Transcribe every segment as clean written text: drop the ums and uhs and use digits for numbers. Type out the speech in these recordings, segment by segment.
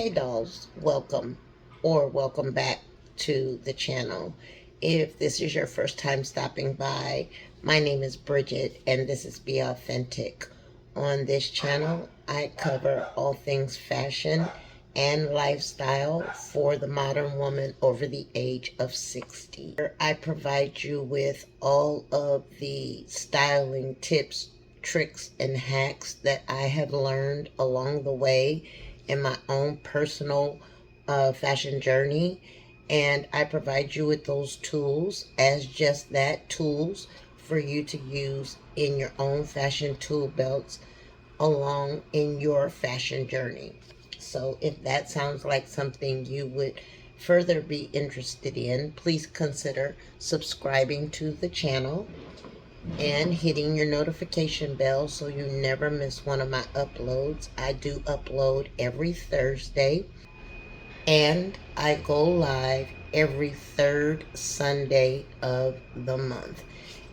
Hey dolls, welcome or welcome back to the channel. If this is your first time stopping by, my name is Bridget and this is Be Authentic. On this channel, I cover all things fashion and lifestyle for the modern woman over the age of 60. I provide you with all of the styling tips, tricks, and hacks that I have learned along the way in my own personal fashion journey. And I provide you with those tools as just that, tools for you to use in your own fashion tool belts along in your fashion journey. So if that sounds like something you would further be interested in, please consider subscribing to the channel and hitting your notification bell so you never miss one of my uploads. I do upload every Thursday and I go live every third Sunday of the month.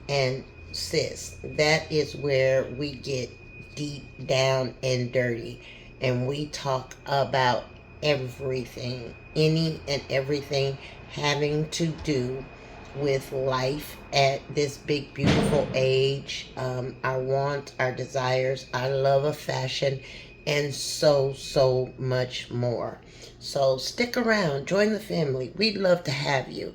And sis, that is where we get deep down and dirty and we talk about everything, any and everything having to do with life at this big beautiful age, our wants, our desires, our love of fashion, and so much more. So stick around, join the family. We'd love to have you.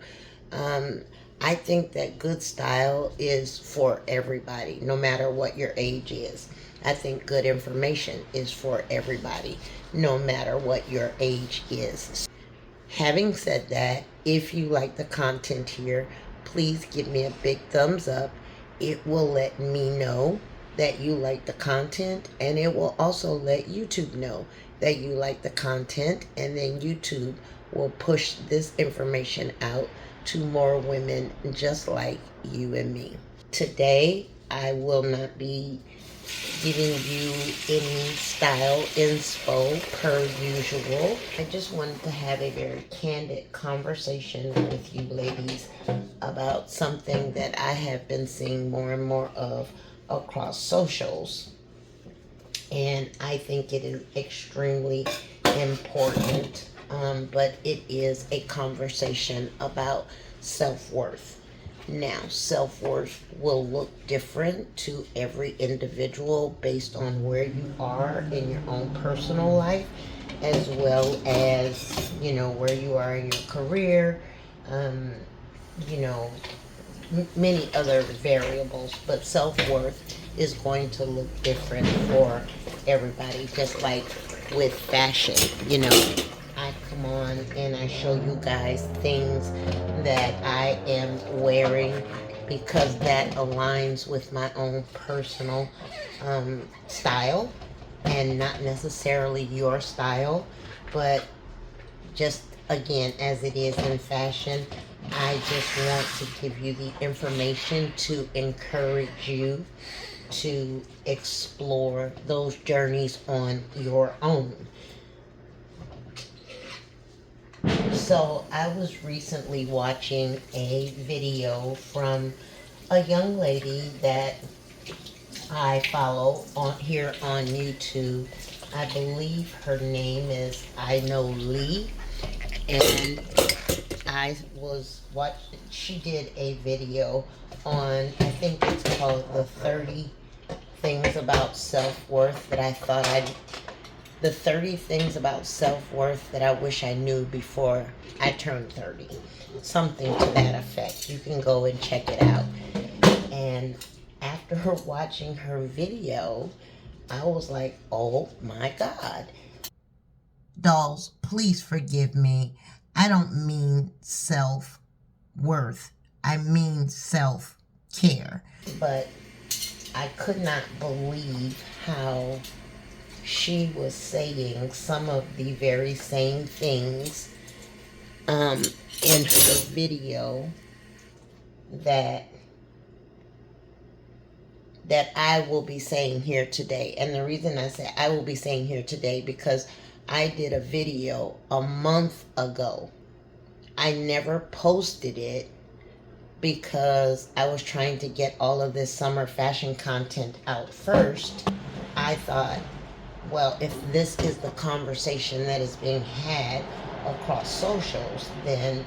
I think that good style is for everybody, no matter what your age is. I think good information is for everybody, no matter what your age is. Having said that, if you like the content here, please give me a big thumbs up. It will let me know that you like the content, and it will also let YouTube know that you like the content, and then YouTube will push this information out to more women just like you and me. Today, I will not be giving you any style inspo per usual. I just wanted to have a very candid conversation with you ladies about something that I have been seeing more and more of across socials. And I think it is extremely important, but it is a conversation about self-worth. Now, self-worth will look different to every individual based on where you are in your own personal life, as well as, where you are in your career, you know, many other variables. But self-worth is going to look different for everybody, just like with fashion. I come on and I show you guys things that I am wearing because that aligns with my own personal style, and not necessarily your style, but just again, as it is in fashion, I just want to give you the information to encourage you to explore those journeys on your own. So I was recently watching a video from a young lady that I follow here on YouTube. I believe her name is I Know Lee, and I was watching. She did a video on, I think it's called the 30 things about self-worth that I thought the 30 things about self-worth that I wish I knew before I turned 30. Something to that effect. You can go and check it out. And after watching her video, I was like, oh my God. Dolls, please forgive me. I don't mean self-worth. I mean self-care. But I could not believe how she was saying some of the very same things in her video that I will be saying here today. And the reason I say I will be saying here today, because I did a video a month ago. I never posted it because I was trying to get all of this summer fashion content out first. I thought Well, if this is the conversation that is being had across socials, then,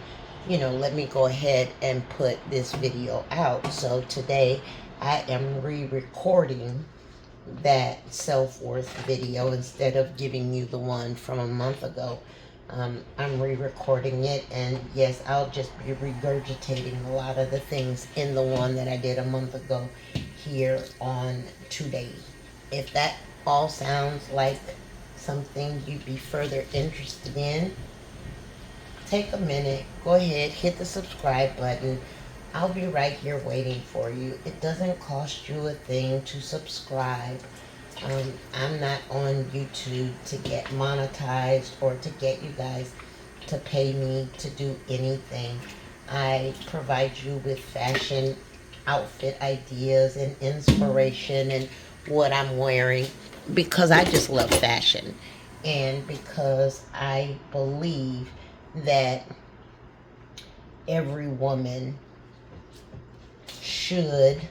let me go ahead and put this video out. So today I am re-recording that self-worth video instead of giving you the one from a month ago. I'm re-recording it, and yes, I'll just be regurgitating a lot of the things in the one that I did a month ago here on today. If that all sounds like something you'd be further interested in, take a minute, go ahead, hit the subscribe button. I'll be right here waiting for you. It doesn't cost you a thing to subscribe. I'm not on YouTube to get monetized or to get you guys to pay me to do anything. I provide you with fashion outfit ideas and inspiration and what I'm wearing because I just love fashion, and because I believe that every woman should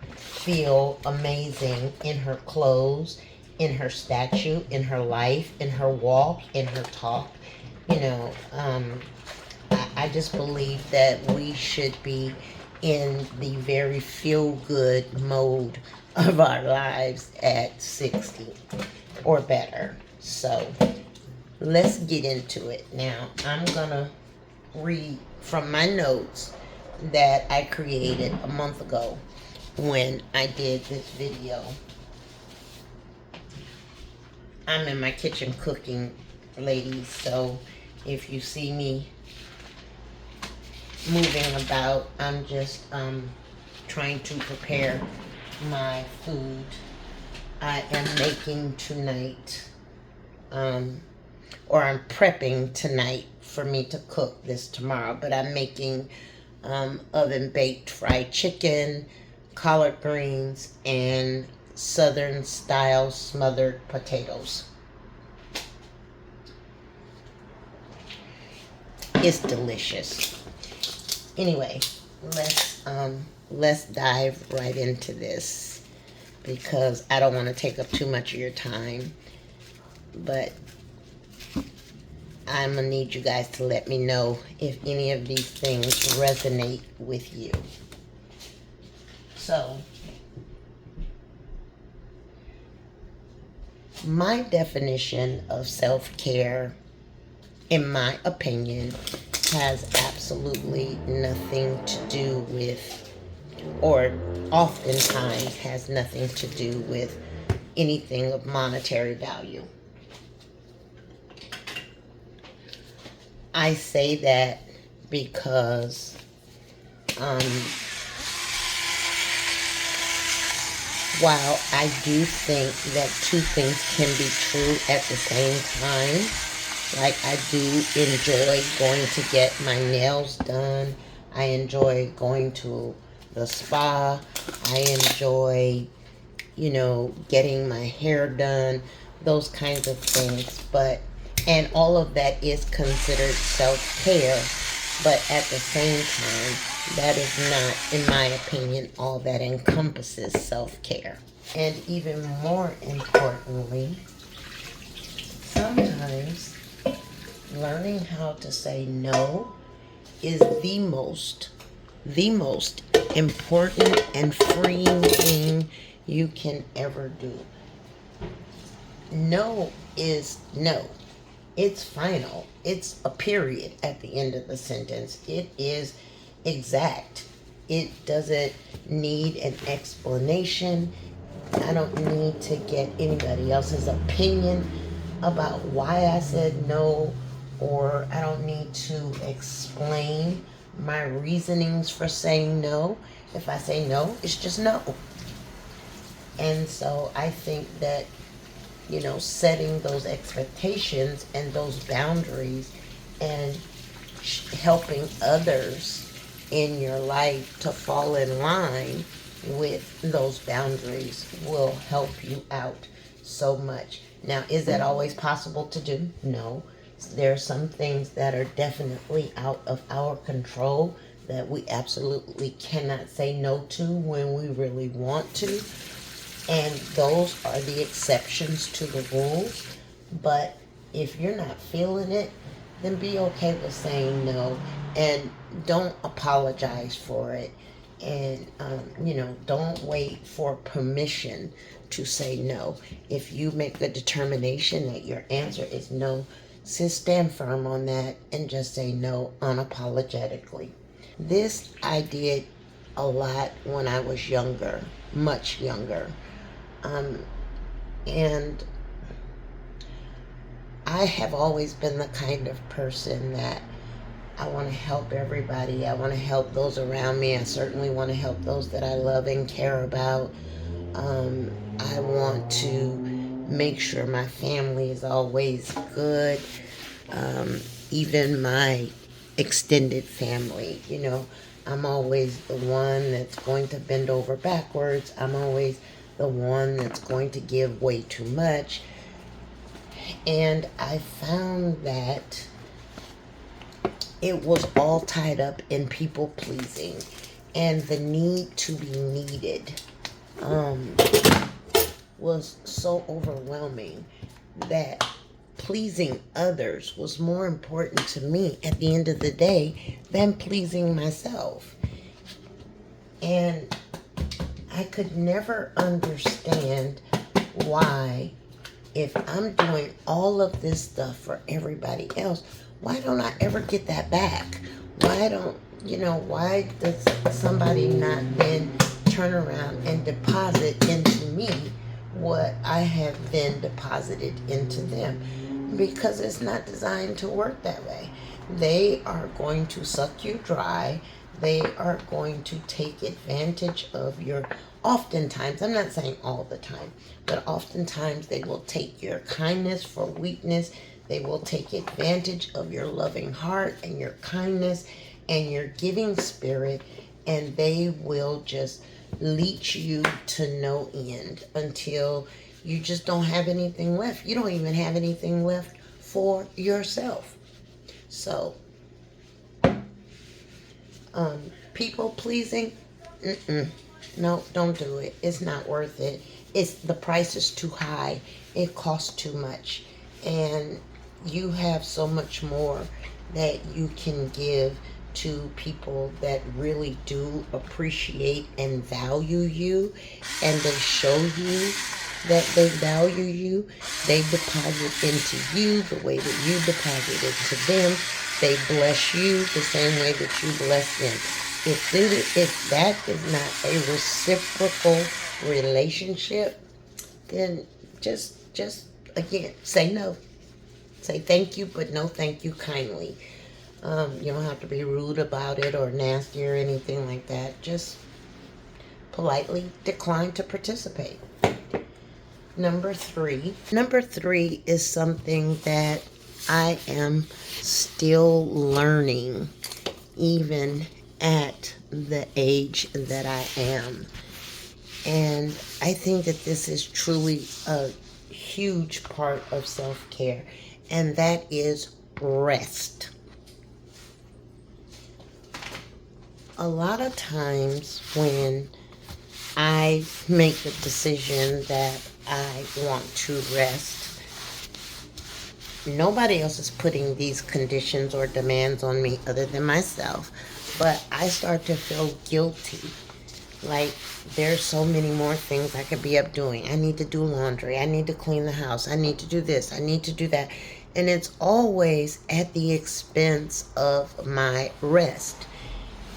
feel amazing in her clothes, in her statue, in her life, in her walk, in her talk. I just believe that we should be in the very feel-good mode of our lives at 60 or better. So let's get into it. Now, I'm going to read from my notes that I created a month ago when I did this video. I'm in my kitchen cooking, ladies, so if you see me moving about, I'm just trying to prepare my food. I am making tonight, or I'm prepping tonight for me to cook this tomorrow, but I'm making oven baked fried chicken, collard greens, and southern style smothered potatoes. It's delicious. Anyway, let's dive right into this because I don't want to take up too much of your time, but I'm gonna need you guys to let me know if any of these things resonate with you. So, my definition of self-care, in my opinion, has absolutely nothing to do with, or oftentimes has nothing to do with, anything of monetary value. I say that because while I do think that two things can be true at the same time, like I do enjoy going to get my nails done, I enjoy going to the spa, I enjoy, getting my hair done, those kinds of things, and all of that is considered self-care, but at the same time, that is not, in my opinion, all that encompasses self-care. And even more importantly, sometimes learning how to say no is the most important and freeing thing you can ever do. No is no. It's final. It's a period at the end of the sentence. It is exact. It doesn't need an explanation. I don't need to get anybody else's opinion about why I said no, or I don't need to explain my reasonings for saying no. If I say no, it's just no. And so I think that setting those expectations and those boundaries and helping others in your life to fall in line with those boundaries will help you out so much. Now, is that always possible to do? No. There are some things that are definitely out of our control that we absolutely cannot say no to when we really want to. And those are the exceptions to the rules. But if you're not feeling it, then be okay with saying no, and don't apologize for it. And, don't wait for permission to say no. If you make the determination that your answer is no, stand firm on that and just say no unapologetically. This I did a lot when I was younger, much younger. And I have always been the kind of person that I want to help everybody. I want to help those around me. I certainly want to help those that I love and care about. I want to make sure my family is always good. Even my extended family, I'm always the one that's going to bend over backwards. I'm always the one that's going to give way too much. And I found that it was all tied up in people pleasing and the need to be needed was so overwhelming that pleasing others was more important to me at the end of the day than pleasing myself. And I could never understand why, if I'm doing all of this stuff for everybody else, why don't I ever get that back? Why does somebody not then turn around and deposit into me what I have then deposited into them? Because it's not designed to work that way. They are going to suck you dry. They are going to take advantage of your, oftentimes, I'm not saying all the time, but oftentimes they will take your kindness for weakness. They will take advantage of your loving heart and your kindness and your giving spirit, and they will just leech you to no end until you just don't have anything left. You don't even have anything left for yourself. So, people pleasing, no, don't do it. It's not worth it. The price is too high. It costs too much. And you have so much more that you can give to people that really do appreciate and value you, and they show you that they value you. They deposit into you the way that you deposit into them. They bless you the same way that you bless them. If that is not a reciprocal relationship, then just again, say no. Say thank you, but no thank you kindly. You don't have to be rude about it or nasty or anything like that. Just politely decline to participate. Number three is something that I am still learning, even at the age that I am. And I think that this is truly a huge part of self-care, and that is rest. A lot of times when I make the decision that I want to rest, nobody else is putting these conditions or demands on me other than myself, but I start to feel guilty. Like, there's so many more things I could be up doing. I need to do laundry. I need to clean the house. I need to do this. I need to do that. And it's always at the expense of my rest.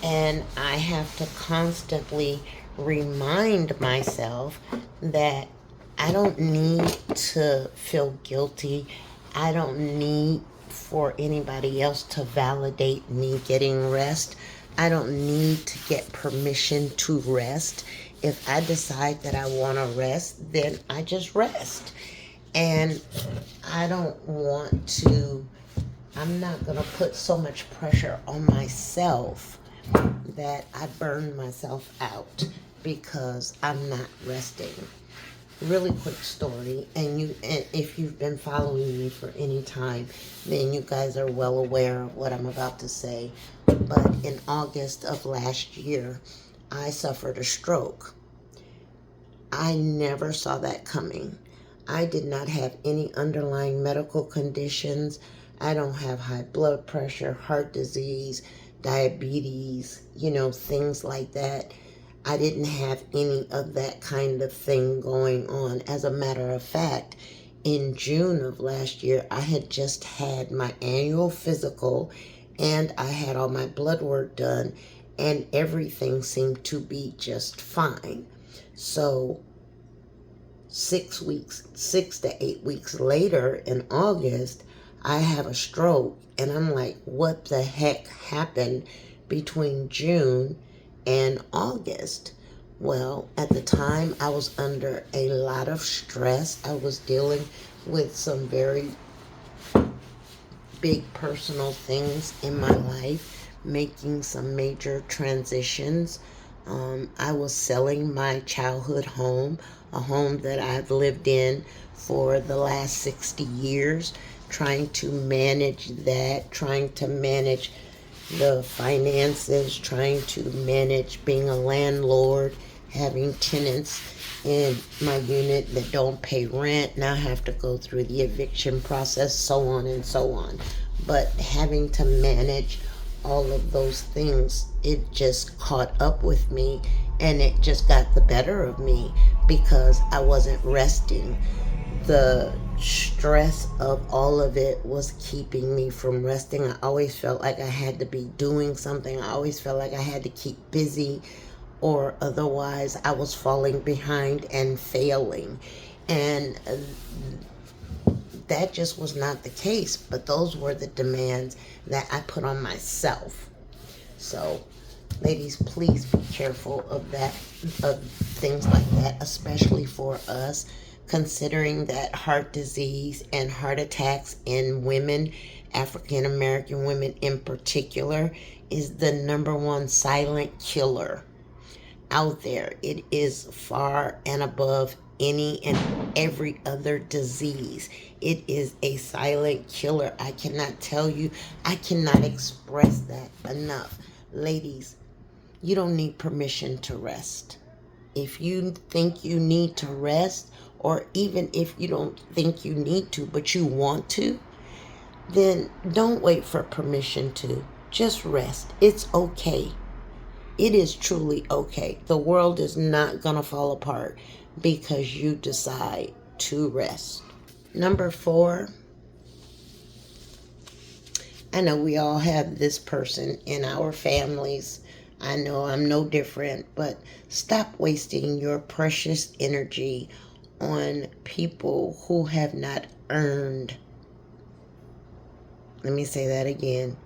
And I have to constantly remind myself that I don't need to feel guilty. I don't need for anybody else to validate me getting rest. I don't need to get permission to rest. If I decide that I want to rest, then I just rest. And I'm not going to put so much pressure on myself that I burn myself out because I'm not resting. Really quick story, and if you've been following me for any time, then you guys are well aware of what I'm about to say. But in August of last year, I suffered a stroke. I never saw that coming. I did not have any underlying medical conditions. I don't have high blood pressure, heart disease, diabetes, things like that. I didn't have any of that kind of thing going on. As a matter of fact, in June of last year, I had just had my annual physical and I had all my blood work done, and everything seemed to be just fine. So 6 to 8 weeks later in August, I have a stroke, and I'm like, what the heck happened between June and August? Well, at the time, I was under a lot of stress. I was dealing with some very big personal things in my life, making some major transitions. I was selling my childhood home, a home that I've lived in for the last 60 years, trying to manage that, trying to manage the finances, trying to manage being a landlord, having tenants in my unit that don't pay rent. Now I have to go through the eviction process, so on and so on. But having to manage all of those things, it just caught up with me, and it just got the better of me because I wasn't resting. The stress of all of it was keeping me from resting. I always felt like I had to be doing something. I always felt like I had to keep busy, or otherwise I was falling behind and failing. And that just was not the case, but those were the demands that I put on myself. So, ladies, please be careful of that, of things like that, especially for us, considering that heart disease and heart attacks in women, African American women in particular, is the number one silent killer out there. It is far and above any and every other disease. It is a silent killer. I cannot tell you, I cannot express that enough. Ladies, you don't need permission to rest. If you think you need to rest, or even if you don't think you need to, but you want to, then don't wait for permission to. Just rest. It's okay. It is truly okay. The world is not going to fall apart because you decide to rest. Number 4, I know we all have this person in our families. I know I'm no different, but stop wasting your precious energy on people who have not earned. Let me say that again.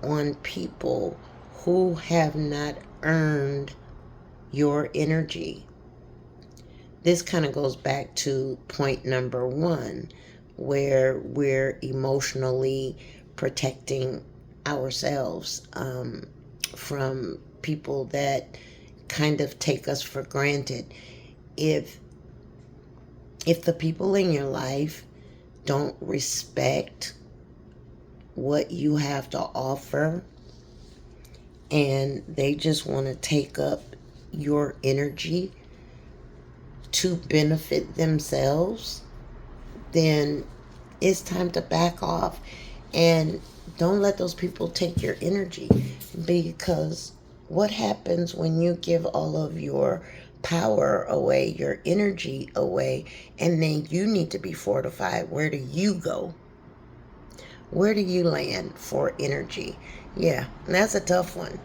On people who have not earned your energy. This kind of goes back to point number 1, where we're emotionally protecting ourselves from people that kind of take us for granted. If the people in your life don't respect what you have to offer, and they just want to take up your energy to benefit themselves, then it's time to back off and don't let those people take your energy. Because what happens when you give all of your power away, your energy away, and then you need to be fortified? Where do you go? Where do you land for energy? Yeah, that's a tough one,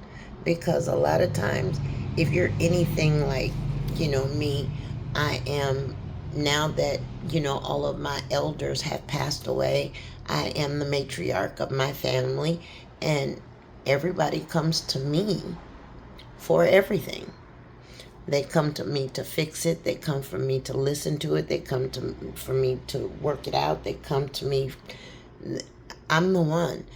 because a lot of times, if you're anything like, me, I am, now that, all of my elders have passed away, I am the matriarch of my family, and everybody comes to me for everything. They come to me to fix it. They come for me to listen to it. They come for me to work it out. They come to me. I'm the one.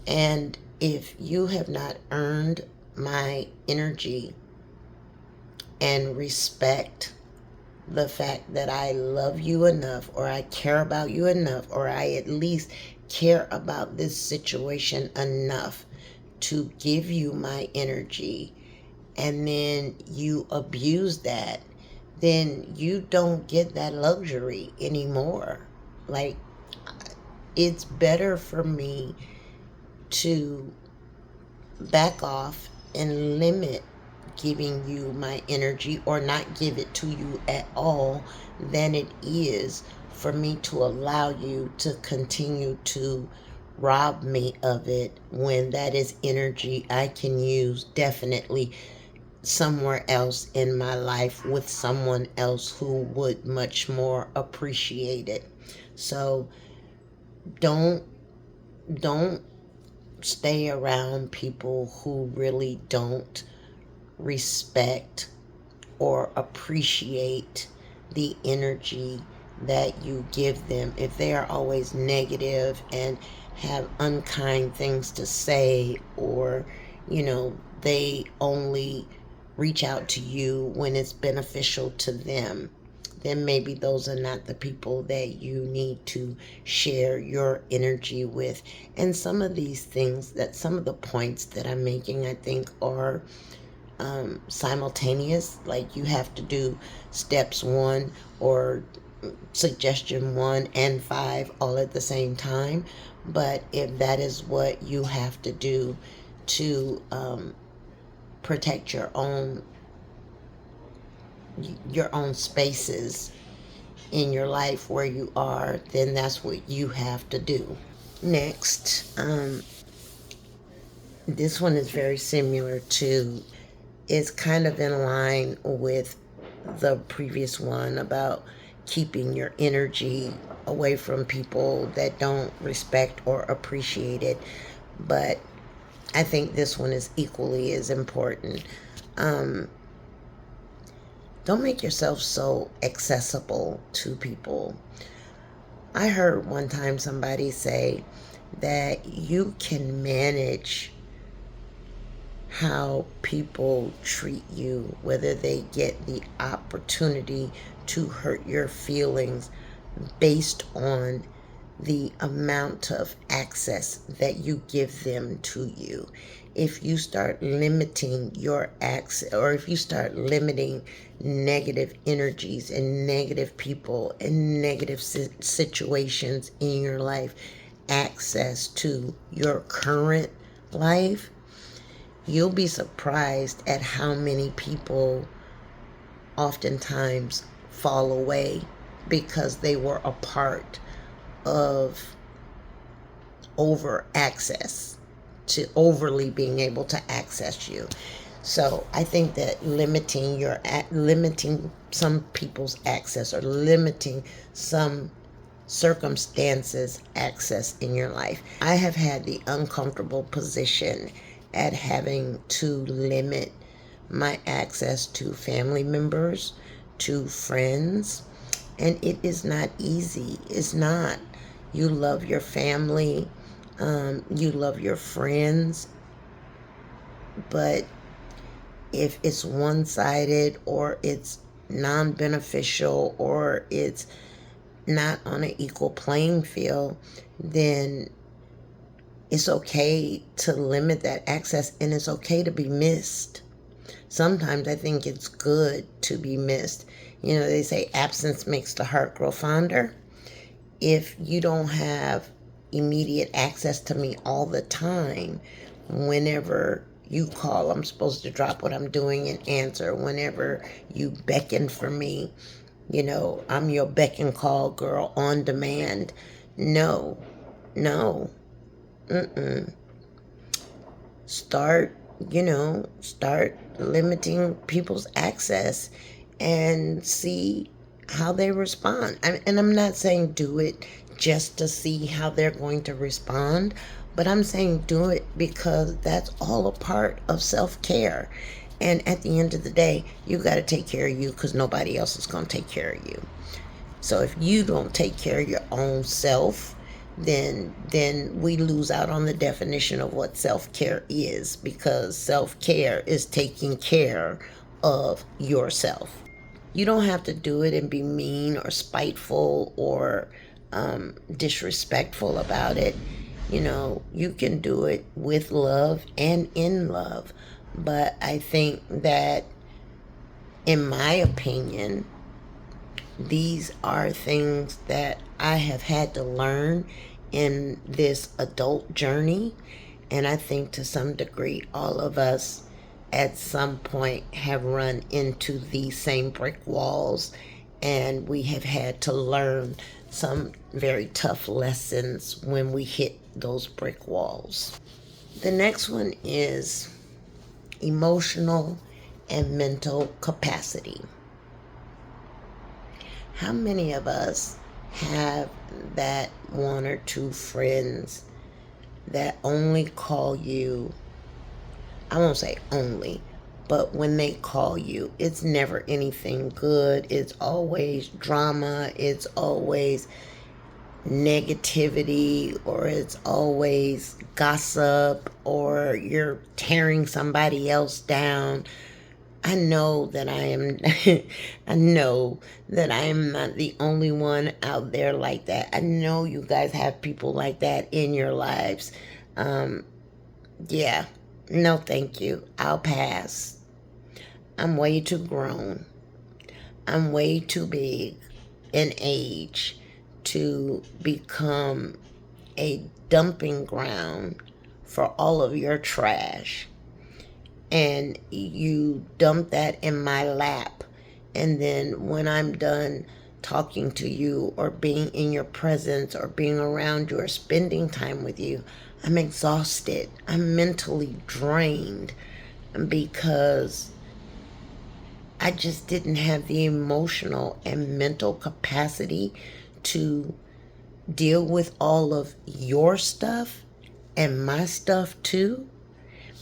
And if you have not earned my energy and respect the fact that I love you enough, or I care about you enough, or I at least care about this situation enough to give you my energy, and then you abuse that, then you don't get that luxury anymore. Like, it's better for me to back off and limit giving you my energy or not give it to you at all than it is for me to allow you to continue to rob me of it when that is energy I can use definitely somewhere else in my life with someone else who would much more appreciate it. So don't don't stay around people who really don't respect or appreciate the energy that you give them. If they are always negative and have unkind things to say, or, they only reach out to you when it's beneficial to them, then maybe those are not the people that you need to share your energy with. And some of these things, some of the points that I'm making, I think are simultaneous. Like, you have to do steps 1 or suggestion 1 and 5 all at the same time. But if that is what you have to do to protect your own spaces in your life where you are, then that's what you have to do. Next, this one is very similar to, is kind of in line with the previous one about keeping your energy away from people that don't respect or appreciate it. But I think this one is equally as important. Don't make yourself so accessible to people. I heard one time somebody say that you can manage how people treat you, whether they get the opportunity to hurt your feelings, based on the amount of access that you give them to you. If you start limiting your access, or if you start limiting negative energies and negative people and negative situations in your life, access to your current life, you'll be surprised at how many people oftentimes fall away because they were a part of over access, to overly being able to access you. So I think that limiting some people's access, or limiting some circumstances access in your life. I have had the uncomfortable position at having to limit my access to family members, to friends, and it is not easy. It's not. You love your family, you love your friends, but if it's one-sided, or it's non-beneficial, or it's not on an equal playing field, then it's okay to limit that access, and it's okay to be missed. Sometimes I think it's good to be missed. They say absence makes the heart grow fonder. If you don't have immediate access to me all the time, whenever you call, I'm supposed to drop what I'm doing and answer. Whenever you beckon for me, I'm your beck and call girl on demand. No. Start limiting people's access and see how they respond. And I'm not saying do it just to see how they're going to respond, but I'm saying do it because that's all a part of self-care. And at the end of the day, you got to take care of you, because nobody else is going to take care of you. So if you don't take care of your own self, then we lose out on the definition of what self-care is, because self-care is taking care of yourself. You don't have to do it and be mean or spiteful or disrespectful about it. You can do it with love and in love. But I think that In my opinion, these are things that I have had to learn in this adult journey. And I think to some degree, all of us at some point have run into these same brick walls, and we have had to learn some very tough lessons when we hit those brick walls. The next one is emotional and mental capacity. How many of us have that one or two friends that only call you, I won't say only, but when they call you, it's never anything good. It's always drama. It's always negativity, or it's always gossip, or you're tearing somebody else down. I know that I am I know that I am not the only one out there like that. I know you guys have people like that in your lives. Yeah. No, thank you. I'll pass. I'm way too grown. I'm way too big in age to become a dumping ground for all of your trash. And you dump that in my lap. And then when I'm done talking to you or being in your presence or being around you or spending time with you, I'm exhausted. I'm mentally drained because I just didn't have the emotional and mental capacity to deal with all of your stuff and my stuff too.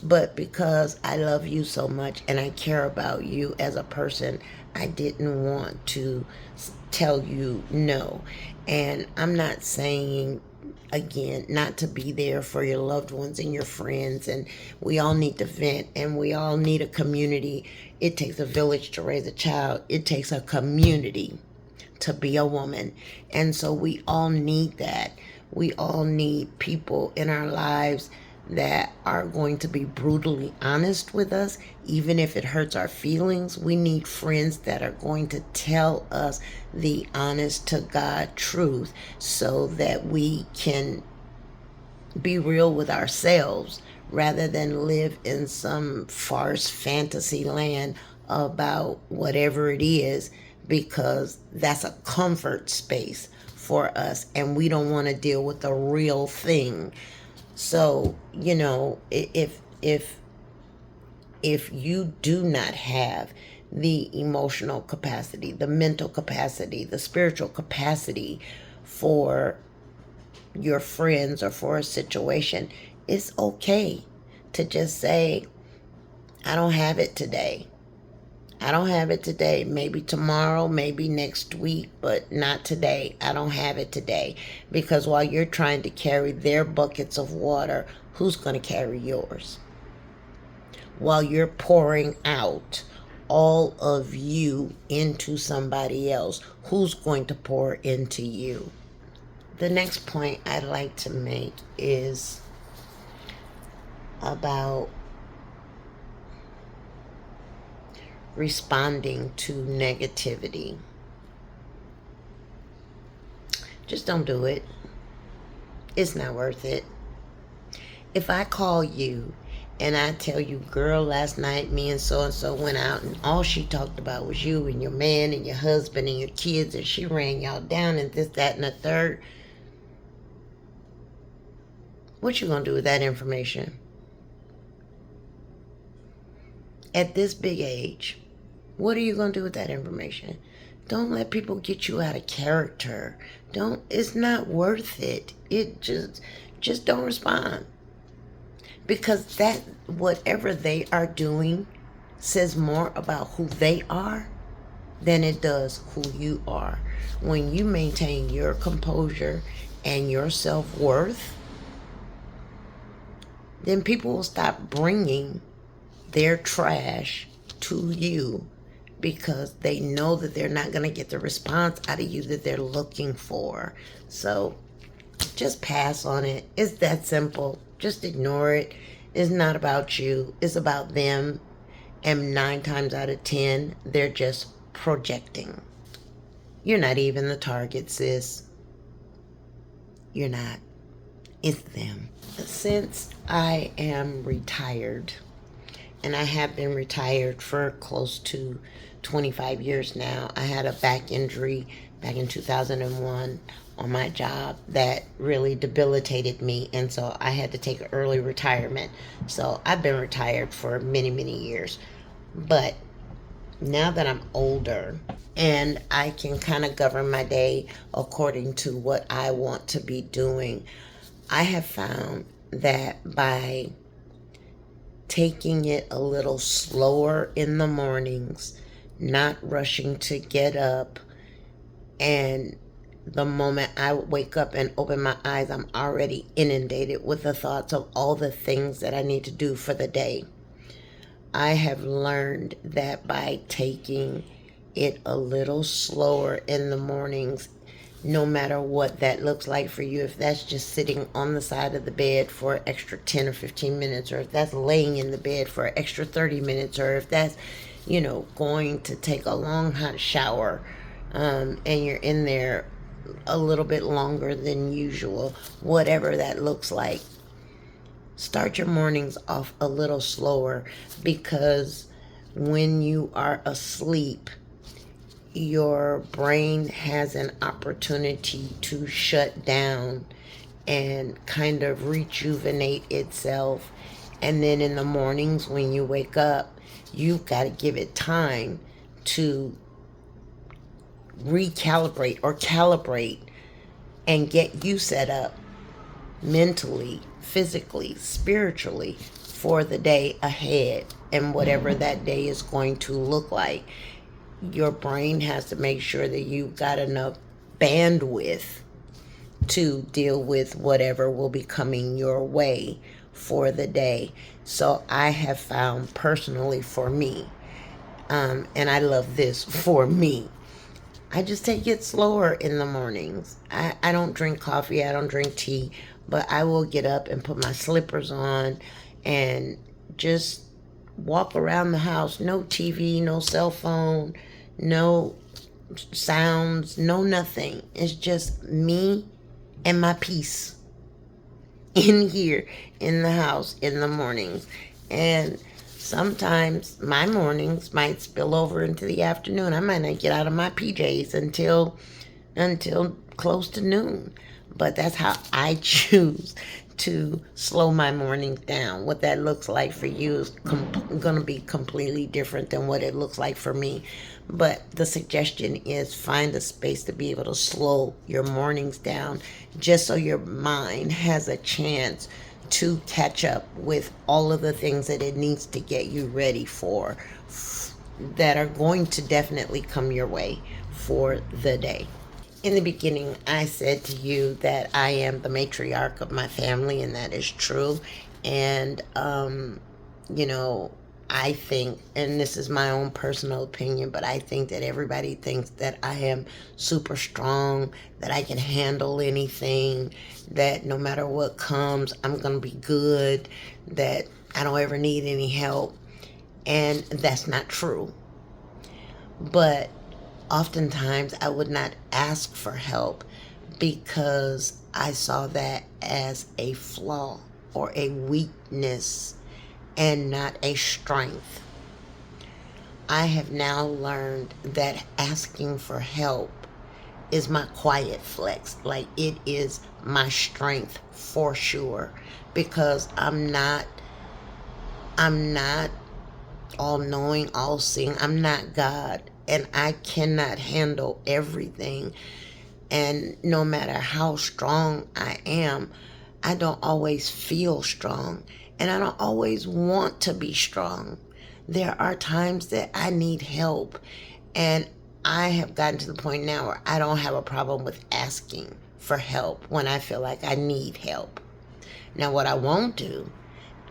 But because I love you so much and I care about you as a person, I didn't want to tell you no. And I'm not saying, again, not to be there for your loved ones and your friends. And we all need to vent, and we all need a community. It takes a village to raise a child. It takes a community to be a woman. And so we all need that. We all need people in our lives that are going to be brutally honest with us, even if it hurts our feelings. We need friends that are going to tell us the honest to God truth so that we can be real with ourselves rather than live in some farce fantasy land about whatever it is, because that's a comfort space for us and we don't want to deal with the real thing. So, if you do not have the emotional capacity, the mental capacity, the spiritual capacity for your friends or for a situation, it's okay to just say, I don't have it today. I don't have it today. Maybe tomorrow, maybe next week, but not today. I don't have it today. Because while you're trying to carry their buckets of water, who's going to carry yours? While you're pouring out all of you into somebody else, who's going to pour into you? The next point I'd like to make is about responding to negativity. Just don't do it. It's not worth it. If I call you and I tell you, girl, last night me and so went out and all she talked about was you and your man and your husband and your kids, and she ran y'all down and this, that, and the third, what you gonna do with that information? At this big age, what are you going to do with that information? Don't let people get you out of character. It's not worth it. It just don't respond. Because that, whatever they are doing says more about who they are than it does who you are. When you maintain your composure and your self-worth, then people will stop bringing their trash to you because they know that they're not going to get the response out of you that they're looking for. So just pass on it. It's that simple. Just ignore it. It's not about you. It's about them. And 9 times out of 10, they're just projecting. You're not even the target, sis. You're not. It's them. Since I am retired, and I have been retired for close to 25 years now, I had a back injury back in 2001 on my job that really debilitated me, and so I had to take an early retirement. So I've been retired for many, many years. But now that I'm older and I can kind of govern my day according to what I want to be doing, I have found that by taking it a little slower in the mornings, not rushing to get up, and the moment I wake up and open my eyes, I'm already inundated with the thoughts of all the things that I need to do for the day. I have learned that by taking it a little slower in the mornings, no matter what that looks like for you, if that's just sitting on the side of the bed for an extra 10 or 15 minutes, or if that's laying in the bed for an extra 30 minutes, or if that's, going to take a long hot shower, and you're in there a little bit longer than usual, whatever that looks like, start your mornings off a little slower, because when you are asleep, your brain has an opportunity to shut down and kind of rejuvenate itself. And then in the mornings when you wake up, you've got to give it time to recalibrate or calibrate and get you set up mentally, physically, spiritually for the day ahead and whatever that day is going to look like. Your brain has to make sure that you've got enough bandwidth to deal with whatever will be coming your way for the day. So I have found personally for me, and I love this for me, I just take it slower in the mornings. I don't drink coffee, I don't drink tea, but I will get up and put my slippers on and just walk around the house. No TV, no cell phone, no sounds, no nothing. It's just me and my peace in here in the house in the mornings. And sometimes my mornings might spill over into the afternoon. I might not get out of my PJs until close to noon. But that's how I choose to slow my mornings down. What that looks like for you is going to be completely different than what it looks like for me. But the suggestion is find a space to be able to slow your mornings down, just so your mind has a chance to catch up with all of the things that it needs to get you ready for, that are going to definitely come your way for the day. In the beginning, I said to you that I am the matriarch of my family, and that is true. And, I think, and this is my own personal opinion, but I think that everybody thinks that I am super strong, that I can handle anything, that no matter what comes, I'm going to be good, that I don't ever need any help. And that's not true. But oftentimes I would not ask for help because I saw that as a flaw or a weakness and not a strength. I have now learned that asking for help is my quiet flex. Like, it is my strength for sure, because I'm not all knowing, all seeing. I'm not God, and I cannot handle everything. And no matter how strong I am, I don't always feel strong, and I don't always want to be strong. There are times that I need help, and I have gotten to the point now where I don't have a problem with asking for help when I feel like I need help. Now, what I won't do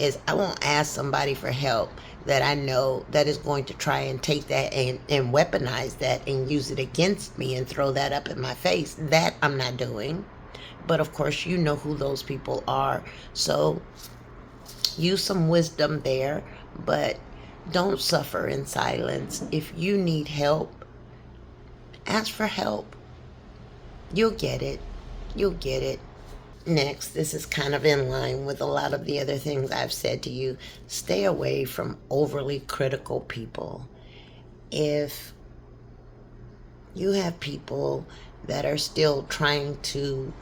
is I won't ask somebody for help that I know that is going to try and take that and weaponize that and use it against me and throw that up in my face. That I'm not doing. But of course, you know who those people are. So use some wisdom there, but Don't suffer in silence. If you need help, ask for help. You'll get it. You'll get it. Next, this is kind of in line with a lot of the other things I've said to you. Stay away from overly critical people. If you have people that are still trying to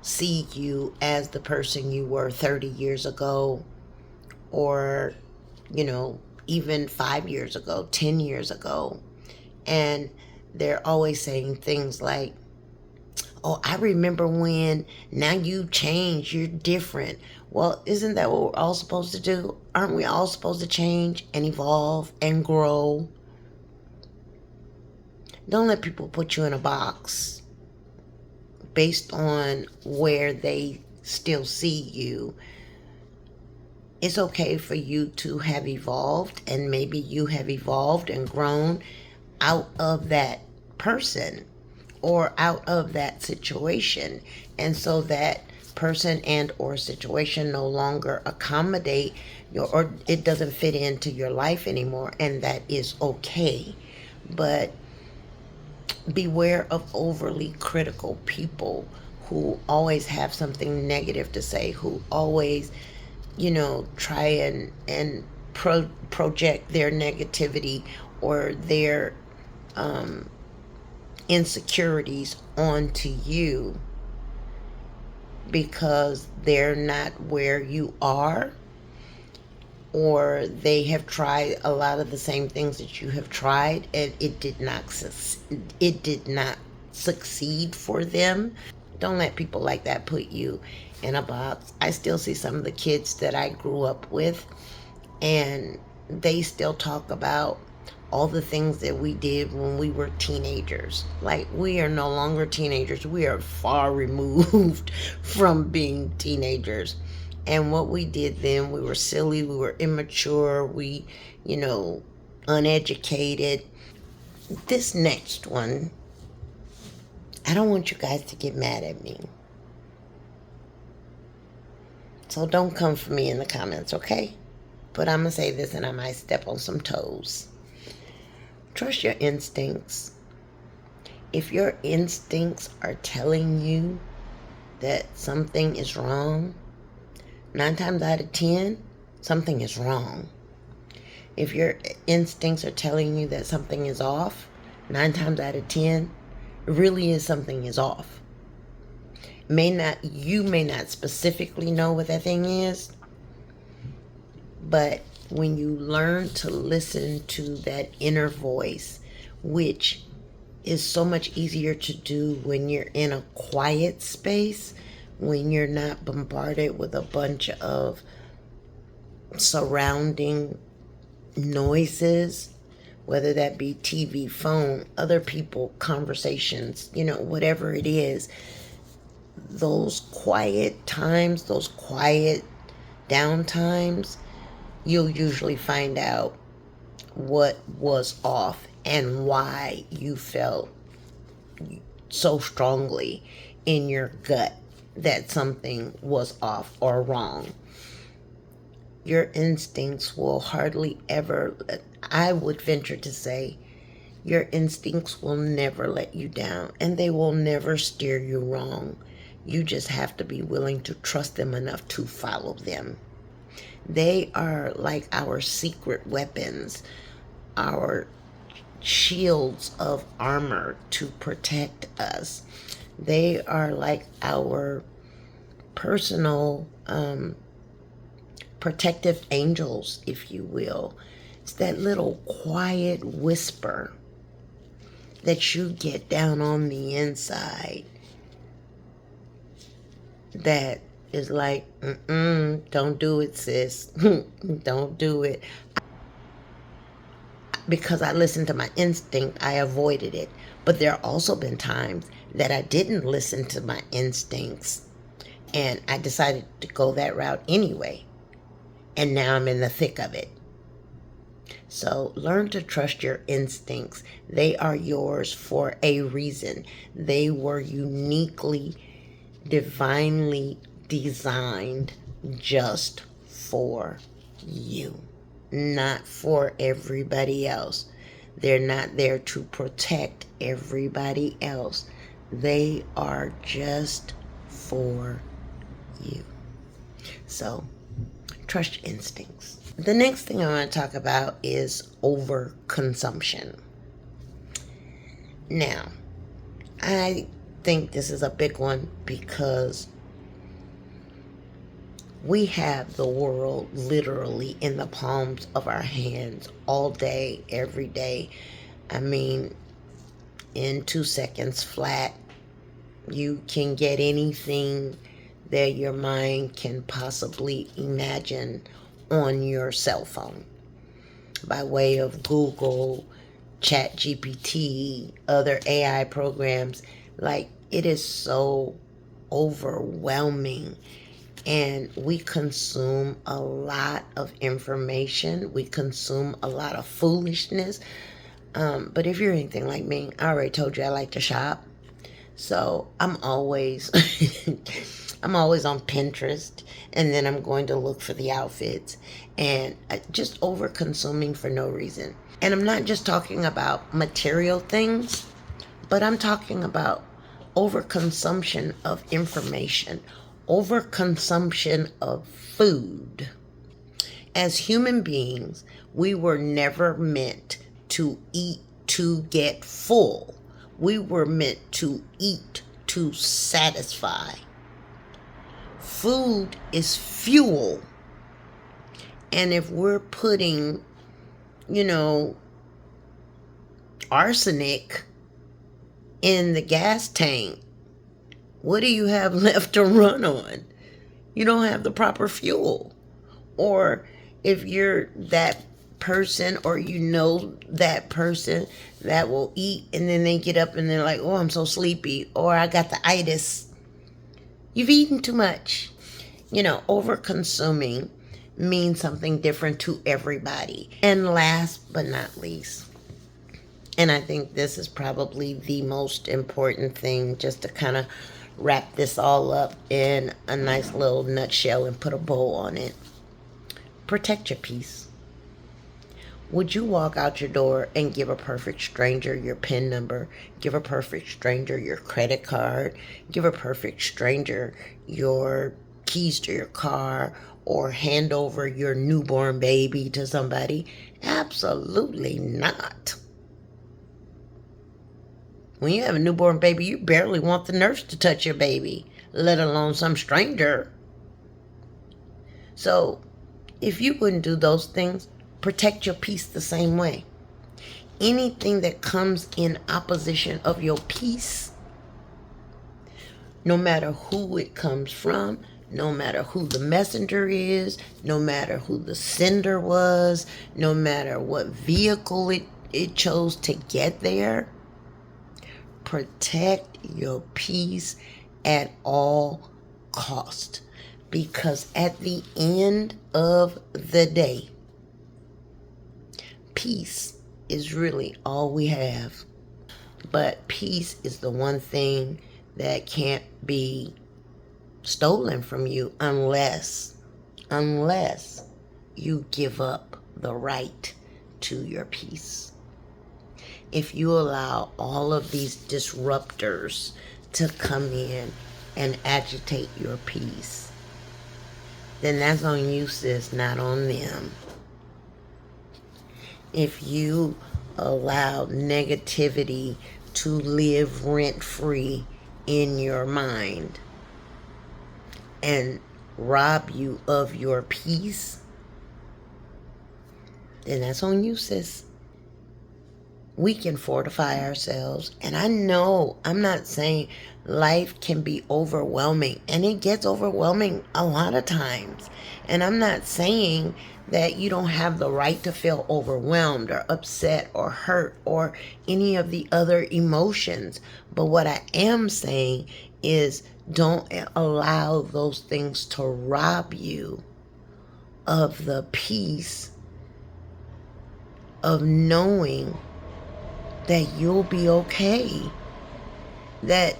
see you as the person you were 30 years ago, or, even 5 years ago, 10 years ago, and they're always saying things like, oh, I remember when, now you changed, you're different. Well, isn't that what we're all supposed to do? Aren't we all supposed to change and evolve and grow? Don't let people put you in a box based on where they still see you. It's okay for you to have evolved, and maybe you have evolved and grown out of that person or out of that situation, and so that person and or situation no longer accommodate your, or it doesn't fit into your life anymore, and that is okay. But beware of overly critical people who always have something negative to say, who always try and project their negativity or their insecurities onto you because they're not where you are, or they have tried a lot of the same things that you have tried and it did not succeed for them. Don't let people like that put you in a box. I still see some of the kids that I grew up with, and they still talk about all the things that we did when we were teenagers. Like, we are no longer teenagers. We are far removed from being teenagers. And what we did then, we were silly, we were immature, we, uneducated. This next one, I don't want you guys to get mad at me. So don't come for me in the comments, okay? But I'm going to say this, and I might step on some toes. Trust your instincts. If your instincts are telling you that something is wrong, 9 times out of 10, something is wrong. If your instincts are telling you that something is off, 9 times out of 10, it really is something is off. You may not specifically know what that thing is, but when you learn to listen to that inner voice, which is so much easier to do when you're in a quiet space, when you're not bombarded with a bunch of surrounding noises, whether that be TV, phone, other people, conversations, whatever it is. Those quiet times, those quiet down times, you'll usually find out what was off and why you felt so strongly in your gut that something was off or wrong. Your instincts will hardly ever, I would venture to say, your instincts will never let you down, and they will never steer you wrong. You just have to be willing to trust them enough to follow them. They are like our secret weapons, our shields of armor to protect us. They are like our personal protective angels, if you will. It's that little quiet whisper that you get down on the inside that is like, don't do it, sis. Don't do it. Because I listened to my instinct, I avoided it. But there have also been times that I didn't listen to my instincts, and I decided to go that route anyway. And now I'm in the thick of it. So learn to trust your instincts. They are yours for a reason. They were uniquely, divinely designed just for you. not for everybody else. They're not there to protect everybody else. They are just for you. So, trust your instincts. The next thing I want to talk about is overconsumption. Now, I think this is a big one because we have the world literally in the palms of our hands all day, every day. I mean, in 2 seconds flat, you can get anything that your mind can possibly imagine on your cell phone by way of Google, ChatGPT, other AI programs. Like, it is so overwhelming. And we consume a lot of information. We consume a lot of foolishness. But if you're anything like me, I already told you I like to shop. So I'm always I'm always on Pinterest, and then I'm going to look for the outfits, and just over consuming for no reason. And I'm not just talking about material things, but I'm talking about overconsumption of information, overconsumption of food. As human beings, we were never meant to eat to get full. We were meant to eat to satisfy. Food is fuel. And if we're putting, arsenic in the gas tank, what do you have left to run on? You don't have the proper fuel. Or if you're that person, or that person that will eat and then they get up and they're like, oh, I'm so sleepy, or I got the itis. You've eaten too much. Over consuming means something different to everybody. And last but not least, and I think this is probably the most important thing, just to kind of wrap this all up in a nice little nutshell and put a bow on it. Protect your peace. Would you walk out your door and give a perfect stranger your PIN number, give a perfect stranger your credit card, give a perfect stranger your keys to your car, or hand over your newborn baby to somebody? Absolutely not. When you have a newborn baby, you barely want the nurse to touch your baby, let alone some stranger. So, if you wouldn't do those things, protect your peace the same way. Anything that comes in opposition of your peace, no matter who it comes from, no matter who the messenger is, no matter who the sender was, no matter what vehicle it chose to get there, protect your peace at all cost. Because at the end of the day, peace is really all we have. But peace is the one thing that can't be stolen from you unless you give up the right to your peace. If you allow all of these disruptors to come in and agitate your peace, then that's on you, sis, not on them. If you allow negativity to live rent-free in your mind and rob you of your peace, then that's on you, sis. We can fortify ourselves. And I know, I'm not saying life can be overwhelming, and it gets overwhelming a lot of times. And I'm not saying that you don't have the right to feel overwhelmed or upset or hurt or any of the other emotions. But what I am saying is, don't allow those things to rob you of the peace of knowing that you'll be okay. That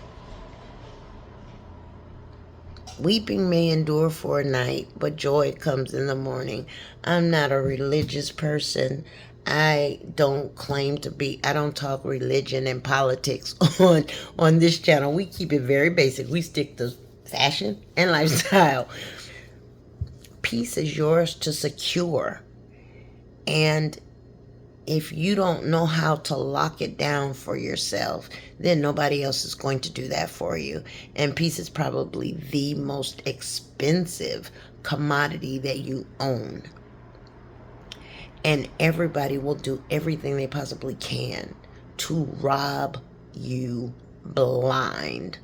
Weeping may endure for a night, but joy comes in the morning. I'm not a religious person. I don't claim to be. I don't talk religion and politics on this channel. We keep it very basic. We stick to fashion and lifestyle. Peace is yours to secure. And if you don't know how to lock it down for yourself, then nobody else is going to do that for you. And peace is probably the most expensive commodity that you own. And everybody will do everything they possibly can to rob you blind,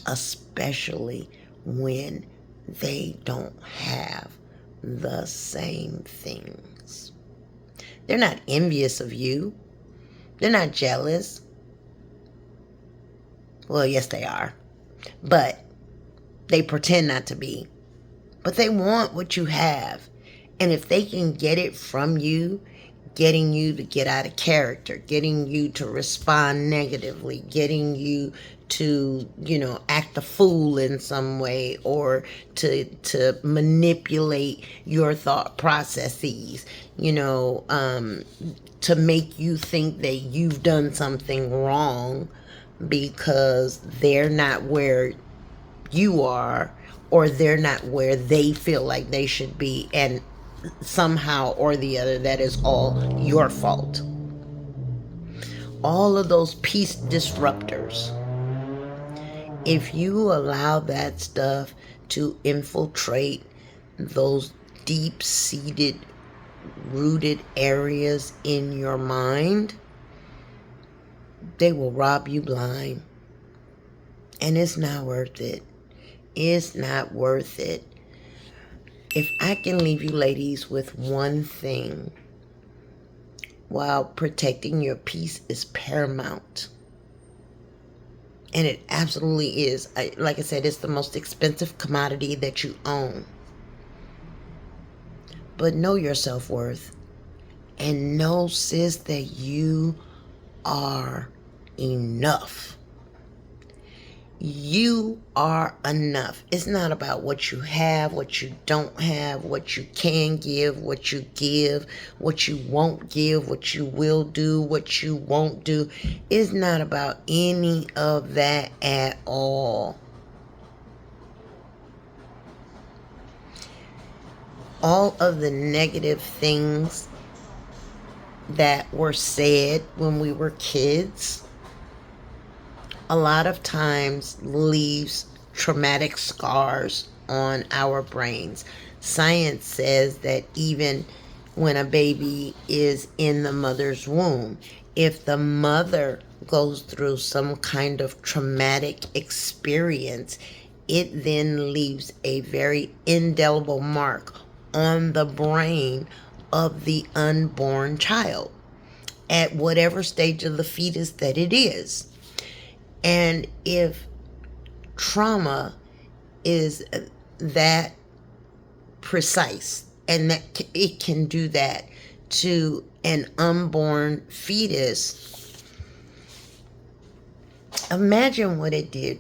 especially when they don't have the same things. They're not envious of you. They're not jealous. Well, yes, they are. But they pretend not to be. But they want what you have. And if they can get it from you, getting you to get out of character, getting you to respond negatively, getting you to, act a fool in some way, or to manipulate your thought processes, to make you think that you've done something wrong because they're not where you are, or they're not where they feel like they should be, and somehow or the other that is all your fault. All of those peace disruptors, if you allow that stuff to infiltrate those deep-seated, rooted areas in your mind, they will rob you blind. And it's not worth it. It's not worth it. If I can leave you ladies with one thing, while protecting your peace is paramount. And it absolutely is. Like I said, it's the most expensive commodity that you own. But know your self-worth. And know, sis, that you are enough. You are enough. It's not about what you have, what you don't have, what you can give, what you give, what you won't give, what you will do, what you won't do. It's not about any of that at all. All of the negative things that were said when we were kids, a lot of times leaves traumatic scars on our brains. Science says that even when a baby is in the mother's womb, if the mother goes through some kind of traumatic experience, it then leaves a very indelible mark on the brain of the unborn child at whatever stage of the fetus that it is. And if trauma is that precise, and that it can do that to an unborn fetus, imagine what it did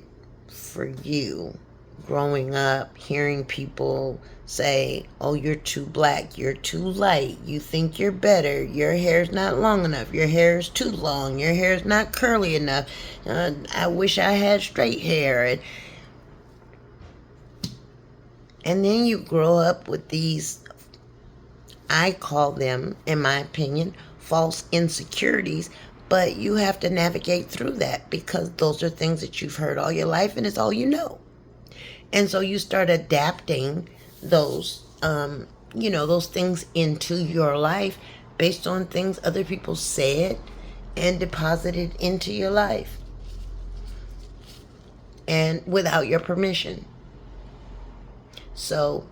for you growing up, hearing people say, oh, you're too black, you're too light, you think you're better, your hair's not long enough, your hair's too long, your hair's not curly enough, I wish I had straight hair. And then you grow up with these, I call them, in my opinion, false insecurities, but you have to navigate through that because those are things that you've heard all your life and it's all you know. And so you start adapting those, those things into your life based on things other people said and deposited into your life, and without your permission. So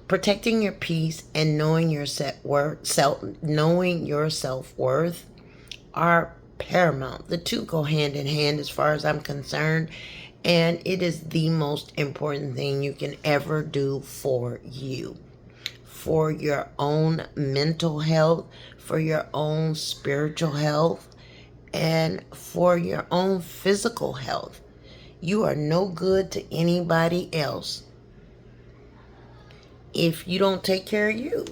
protecting your peace and knowing your self-worth are paramount. The two go hand in hand as far as I'm concerned. And it is the most important thing you can ever do for you, for your own mental health, for your own spiritual health, and for your own physical health. You are no good to anybody else if you don't take care of you.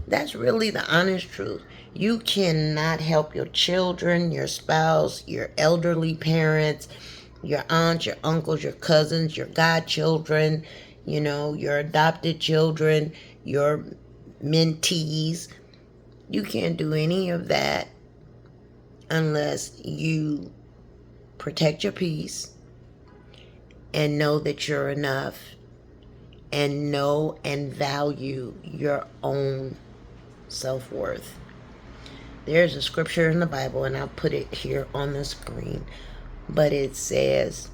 That's really the honest truth. You cannot help your children, your spouse, your elderly parents, your aunts, your uncles, your cousins, your godchildren, your adopted children, your mentees. You can't do any of that unless you protect your peace and know that you're enough and know and value your own self-worth. There's a scripture in the Bible, and I'll put it here on the screen, but it says,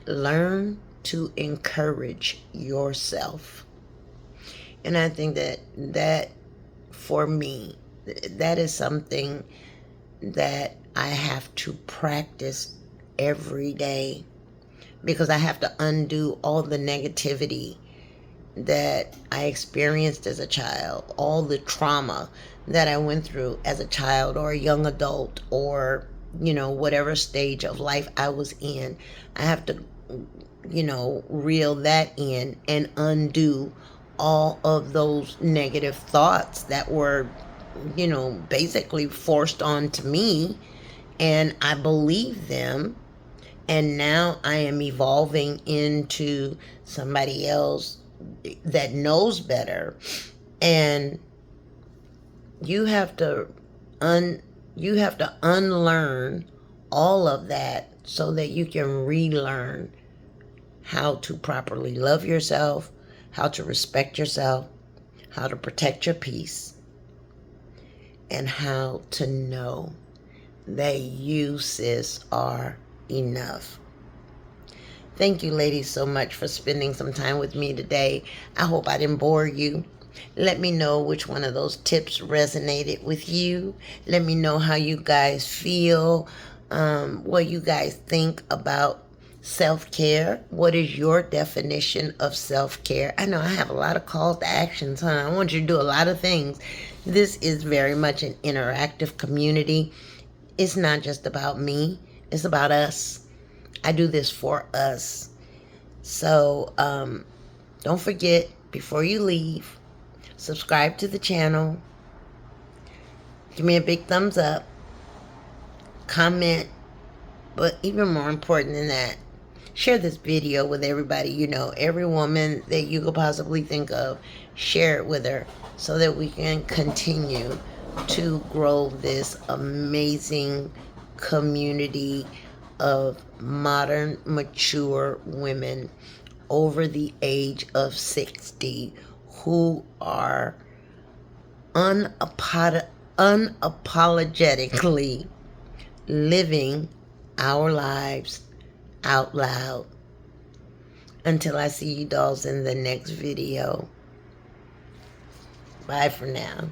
learn to encourage yourself. And I think that for me, that is something that I have to practice every day, because I have to undo all the negativity that I experienced as a child, all the trauma that I went through as a child or a young adult, or whatever stage of life I was in. I have to reel that in and undo all of those negative thoughts that were basically forced onto me, and I believed them. And now I am evolving into somebody else that knows better. And you have to unlearn all of that so that you can relearn how to properly love yourself, how to respect yourself, how to protect your peace, and how to know that you, sis, are enough. Thank you, ladies, so much for spending some time with me today. I hope I didn't bore you. Let me know which one of those tips resonated with you. Let me know how you guys feel, what you guys think about self-care. What is your definition of self-care? I know I have a lot of calls to actions, I want you to do a lot of things. This is very much an interactive community. It's not just about me. It's about us. I do this for us. So don't forget, before you leave, subscribe to the channel. Give me a big thumbs up. Comment. But even more important than that, share this video with everybody you know. Every woman that you could possibly think of, share it with her so that we can continue to grow this amazing community of modern, mature women over the age of 60 who are unapologetically living our lives out loud. Until I see you dolls in the next video. Bye for now.